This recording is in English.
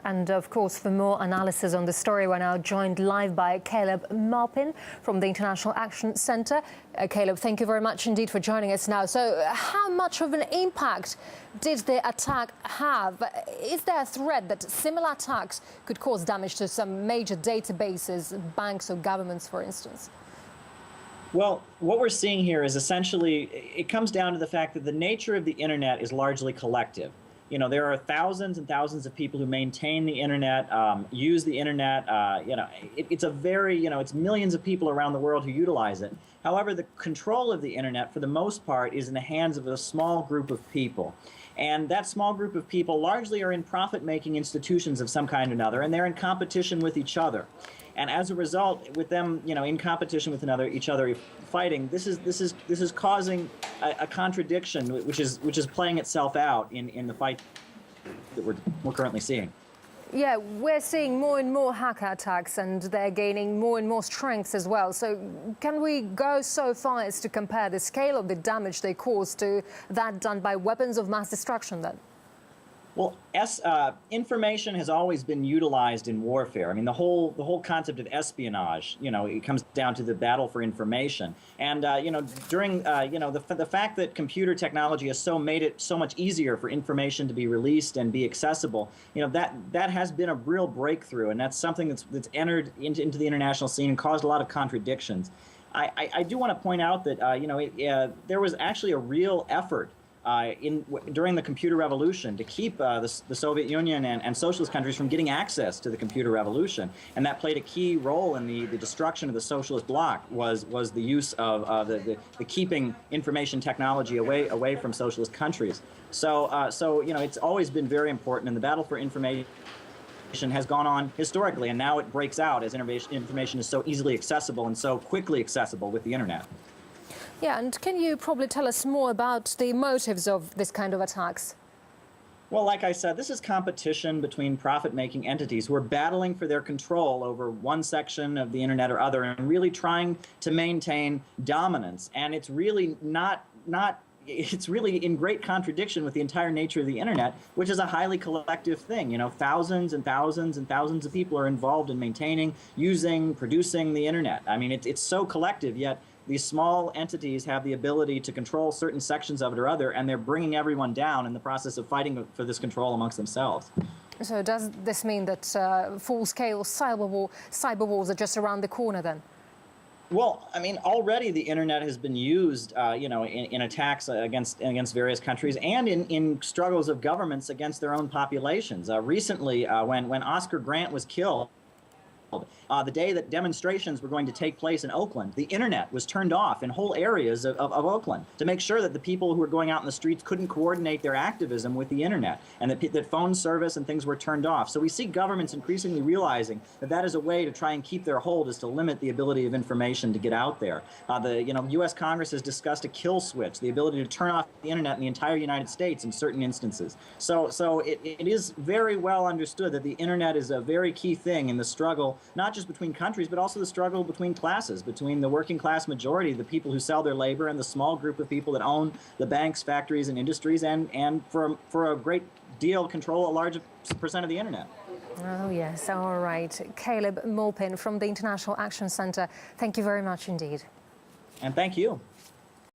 And of course, for more analysis on the story, we're now joined live by Caleb Maupin from the International Action Centre. Caleb, thank you very much indeed for joining us now. So how much of an impact did the attack have? Is there a threat that similar attacks could cause damage to some major databases, banks or governments, for instance? Well, what we're seeing here is essentially, it comes down to the fact that the nature of the internet is largely collective. You know, there are thousands and thousands of people who maintain the internet, use the internet. It's a very, it's millions of people around the world who utilize it. However, the control of the internet, for the most part, is in the hands of a small group of people. And that small group of people largely are in profit-making institutions of some kind or another, and they're in competition with each other. And as a result, with them, in competition with each other fighting, this is causing a contradiction, which is playing itself out in the fight that we're currently seeing. Yeah, we're seeing more and more hacker attacks, and they're gaining more and more strength as well. So can we go so far as to compare the scale of the damage they cause to that done by weapons of mass destruction then? Well, information has always been utilized in warfare. I mean, the whole concept of espionage, it comes down to the battle for information. And during the fact that computer technology has made it so much easier for information to be released and be accessible, that has been a real breakthrough, and that's something that's entered into the international scene and caused a lot of contradictions. I do want to point out that there was actually a real effort during the computer revolution to keep the Soviet Union and socialist countries from getting access to the computer revolution, and that played a key role in the destruction of the socialist bloc. Was the use of the keeping information technology away from socialist countries. So it's always been very important, and the battle for information has gone on historically, and now it breaks out as information is so easily accessible and so quickly accessible with the internet. Yeah, and can you probably tell us more about the motives of this kind of attacks? Well, like I said, this is competition between profit-making entities who are battling for their control over one section of the internet or other, and really trying to maintain dominance. And it's really it's really in great contradiction with the entire nature of the internet, which is a highly collective thing. Thousands and thousands and thousands of people are involved in maintaining, using, producing the internet. I mean, it's so collective, yet these small entities have the ability to control certain sections of it or other, and they're bringing everyone down in the process of fighting for this control amongst themselves. So does this mean that full-scale cyber wars are just around the corner then? Well, I mean, already the internet has been used, in attacks against various countries, and in struggles of governments against their own populations. Recently, when Oscar Grant was killed, the day that demonstrations were going to take place in Oakland, the internet was turned off in whole areas of Oakland to make sure that the people who were going out in the streets couldn't coordinate their activism with the internet, and that phone service and things were turned off. So we see governments increasingly realizing that is a way to try and keep their hold, is to limit the ability of information to get out there. The U.S. Congress has discussed a kill switch, the ability to turn off the internet in the entire United States in certain instances. So it is very well understood that the internet is a very key thing in the struggle, not just between countries, but also the struggle between classes, between the working class majority, the people who sell their labor, and the small group of people that own the banks, factories, and industries, and for a great deal control a large percent of the internet. Oh yes, all right. Caleb Maupin from the International Action Centre, thank you very much indeed. And thank you.